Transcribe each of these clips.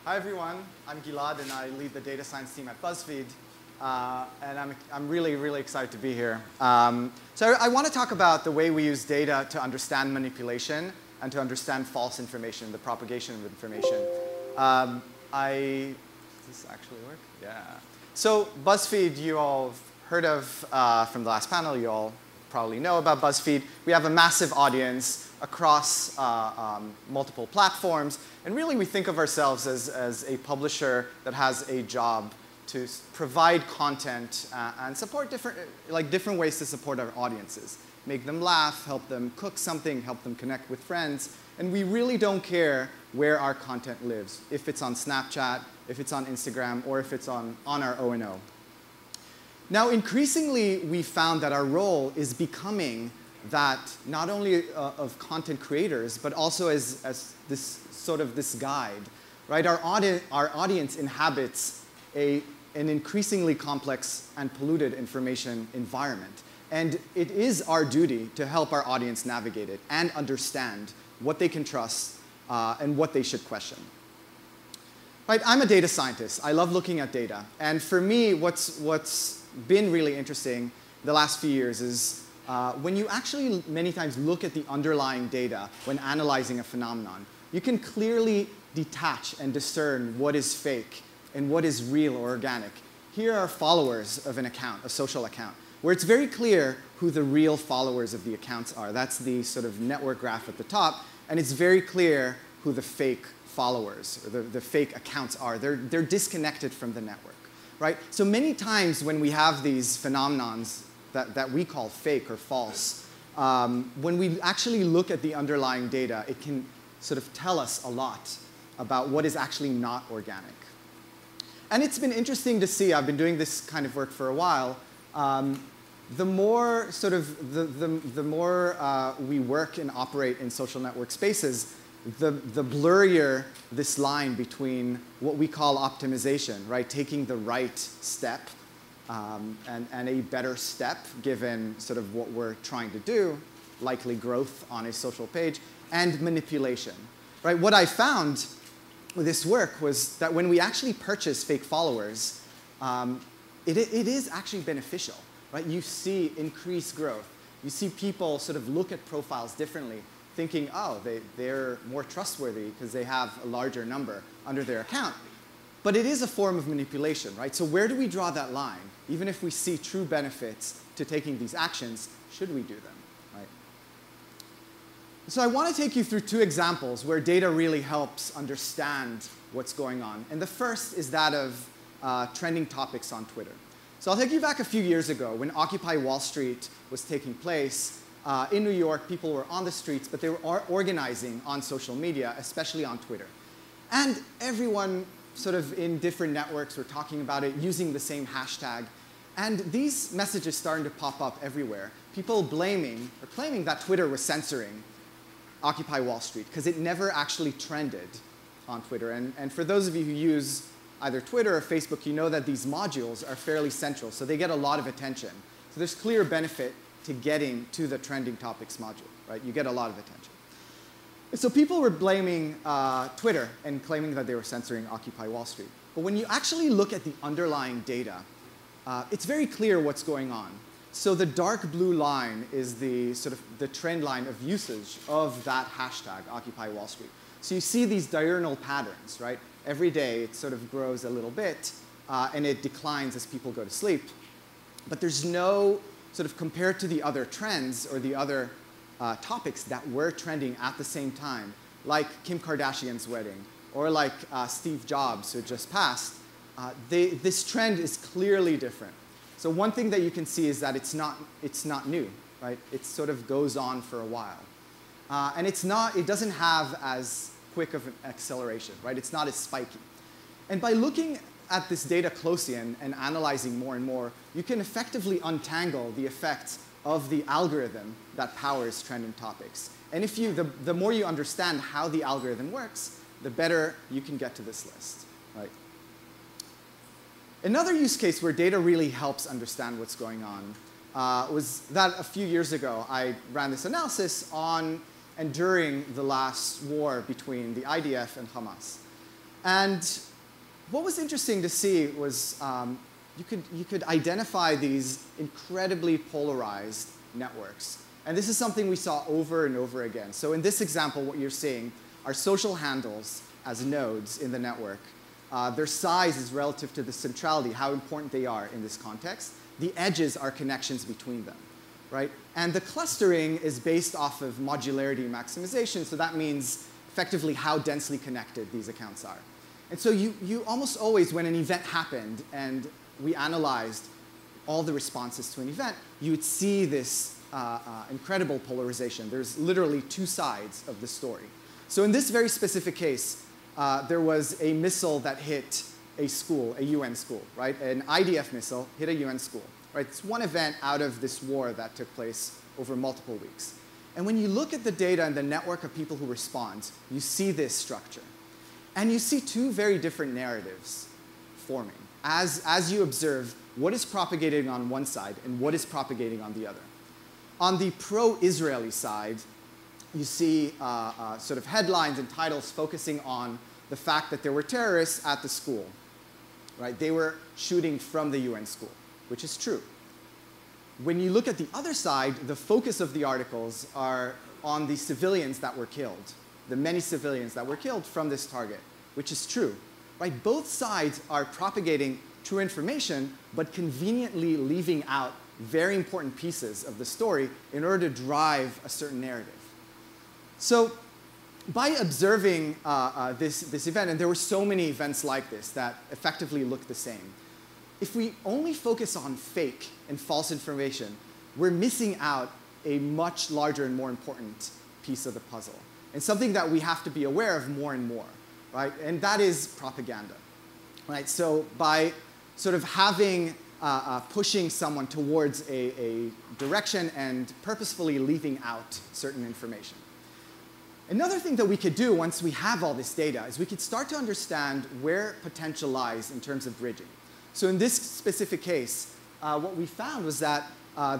Hi, everyone. I'm Gilad, and I lead the data science team at BuzzFeed. And I'm really, really excited to be here. So I want to talk about the way we use data to understand manipulation and to understand false information, the propagation of information. Does this actually work? Yeah. So BuzzFeed, you all have heard of from the last panel. You all probably know about BuzzFeed. We have a massive audience across multiple platforms. And really, we think of ourselves as a publisher that has a job to provide content and support different ways to support our audiences. Make them laugh, help them cook something, help them connect with friends. And we really don't care where our content lives, if it's on Snapchat, if it's on Instagram, or if it's on our O&O. Now, increasingly, we found that our role is becoming that not only of content creators, but also as this guide, right? Our audience inhabits an increasingly complex and polluted information environment. And it is our duty to help our audience navigate it and understand what they can trust and what they should question. Right? I'm a data scientist. I love looking at data. And for me, what's been really interesting the last few years is when you actually many times look at the underlying data when analyzing a phenomenon, you can clearly detach and discern what is fake and what is real or organic. Here are followers of an account, a social account, where it's very clear who the real followers of the accounts are. That's the sort of network graph at the top. And it's very clear who the fake followers or the fake accounts are. They're disconnected from the network. Right? So many times when we have these phenomenons that we call fake or false, when we actually look at the underlying data, it can sort of tell us a lot about what is actually not organic. And it's been interesting to see. I've been doing this kind of work for a while. The more we work and operate in social network spaces, the blurrier this line between what we call optimization, right? Taking the right step and a better step given sort of what we're trying to do, likely growth on a social page, and manipulation, right? What I found with this work was that when we actually purchase fake followers, it is actually beneficial, right? You see increased growth. You see people sort of look at profiles differently, thinking, oh, they're more trustworthy because they have a larger number under their account. But it is a form of manipulation, right? So where do we draw that line? Even if we see true benefits to taking these actions, should we do them, right? So I want to take you through two examples where data really helps understand what's going on. And the first is that of trending topics on Twitter. So I'll take you back a few years ago when Occupy Wall Street was taking place. In New York, people were on the streets, but they were organizing on social media, especially on Twitter. And everyone sort of in different networks were talking about it, using the same hashtag. And these messages starting to pop up everywhere. People blaming or claiming that Twitter was censoring Occupy Wall Street because it never actually trended on Twitter. And for those of you who use either Twitter or Facebook, you know that these modules are fairly central, so they get a lot of attention. So there's clear benefit to getting to the trending topics module, right? You get a lot of attention. So people were blaming Twitter and claiming that they were censoring Occupy Wall Street. But when you actually look at the underlying data, it's very clear what's going on. So the dark blue line is the sort of the trend line of usage of that hashtag, Occupy Wall Street. So you see these diurnal patterns, right? Every day it sort of grows a little bit, and it declines as people go to sleep. But there's no sort of compared to the other trends or the other topics that were trending at the same time, like Kim Kardashian's wedding or like Steve Jobs, who just passed, this trend is clearly different. So one thing that you can see is that it's not new, right? It sort of goes on for a while. And it doesn't have as quick of an acceleration, right? It's not as spiky. And by looking at this data closely and analyzing more and more, you can effectively untangle the effects of the algorithm that powers trending topics. And the more you understand how the algorithm works, the better you can get to this list, right? Another use case where data really helps understand what's going on was that a few years ago, I ran this analysis on and during the last war between the IDF and Hamas. And what was interesting to see was you could identify these incredibly polarized networks. And this is something we saw over and over again. So in this example, what you're seeing are social handles as nodes in the network. Their size is relative to the centrality, how important they are in this context. The edges are connections between them, right? And the clustering is based off of modularity maximization, so that means effectively how densely connected these accounts are. And so you almost always, when an event happened and we analyzed all the responses to an event, you would see this incredible polarization. There's literally two sides of the story. So in this very specific case, there was a missile that hit a school, a UN school, right? An IDF missile hit a UN school, right? It's one event out of this war that took place over multiple weeks. And when you look at the data and the network of people who respond, you see this structure. And you see two very different narratives forming as you observe what is propagating on one side and what is propagating on the other. On the pro-Israeli side, you see sort of headlines and titles focusing on the fact that there were terrorists at the school, right? They were shooting from the UN school, which is true. When you look at the other side, the focus of the articles are on the civilians that were killed, the many civilians that were killed from this target, which is true, right? Both sides are propagating true information, but conveniently leaving out very important pieces of the story in order to drive a certain narrative. So by observing this event, and there were so many events like this that effectively look the same, if we only focus on fake and false information, we're missing out a much larger and more important piece of the puzzle, and something that we have to be aware of more and more, right? And that is propaganda, right? So by sort of having, pushing someone towards a direction and purposefully leaving out certain information. Another thing that we could do once we have all this data is we could start to understand where potential lies in terms of bridging. So in this specific case, what we found was that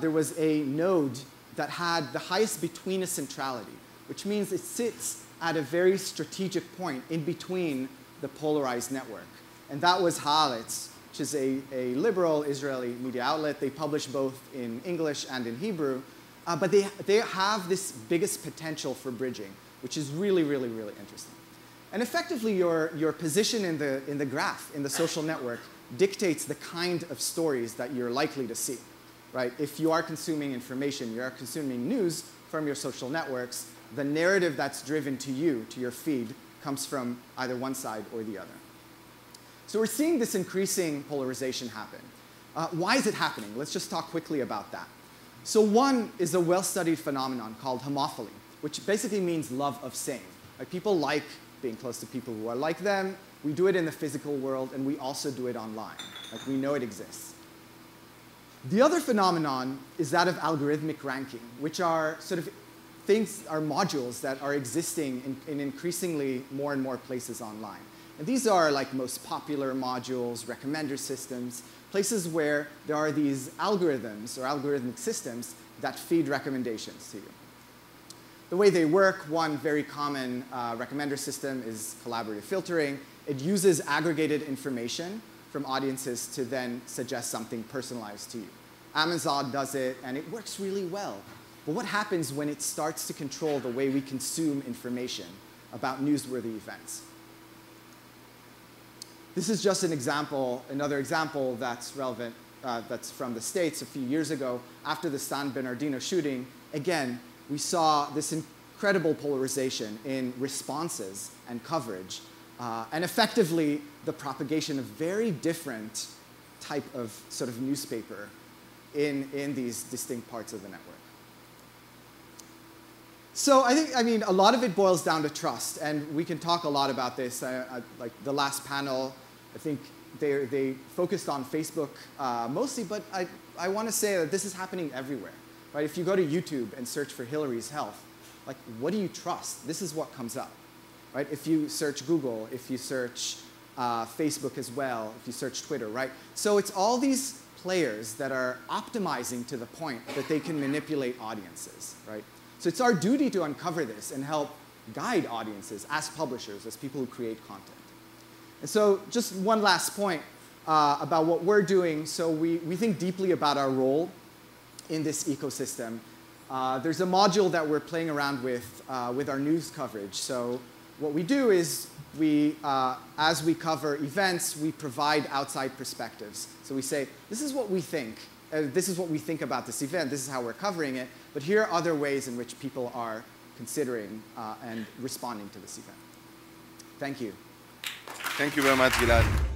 there was a node that had the highest between-us centrality, which means it sits at a very strategic point in between the polarized network. And that was Haaretz, which is a liberal Israeli media outlet. They publish both in English and in Hebrew. But they have this biggest potential for bridging, which is really, really, really interesting. And effectively, your position in the graph, in the social network, dictates the kind of stories that you're likely to see, right? If you are consuming information, you are consuming news from your social networks, the narrative that's driven to you, to your feed, comes from either one side or the other. So we're seeing this increasing polarization happen. Why is it happening? Let's just talk quickly about that. So one is a well-studied phenomenon called homophily, which basically means love of same. Like, people like being close to people who are like them. We do it in the physical world, and we also do it online. Like, we know it exists. The other phenomenon is that of algorithmic ranking, which are sort of things, are modules that are existing in increasingly more and more places online. And these are like most popular modules, recommender systems, places where there are these algorithms or algorithmic systems that feed recommendations to you. The way they work, one very common recommender system is collaborative filtering. It uses aggregated information from audiences to then suggest something personalized to you. Amazon does it, and it works really well. But what happens when it starts to control the way we consume information about newsworthy events? This is just an example, another example that's relevant, that's from the States a few years ago. After the San Bernardino shooting, again, we saw this incredible polarization in responses and coverage, and effectively the propagation of very different type of sort of newspaper in these distinct parts of the network. So I mean, a lot of it boils down to trust, and we can talk a lot about this. Like the last panel, I think they focused on Facebook mostly, but I want to say that this is happening everywhere. Right? If you go to YouTube and search for Hillary's health, like, what do you trust? This is what comes up. Right? If you search Google, if you search Facebook as well, if you search Twitter, right? So it's all these players that are optimizing to the point that they can manipulate audiences, right? So it's our duty to uncover this and help guide audiences as publishers, as people who create content. And so just one last point about what we're doing. So we think deeply about our role in this ecosystem. There's a module that we're playing around with our news coverage. So what we do is as we cover events, we provide outside perspectives. So we say, this is what we think. This is what we think about this event. This is how we're covering it. But here are other ways in which people are considering and responding to this event. Thank you. Thank you very much, Gilad.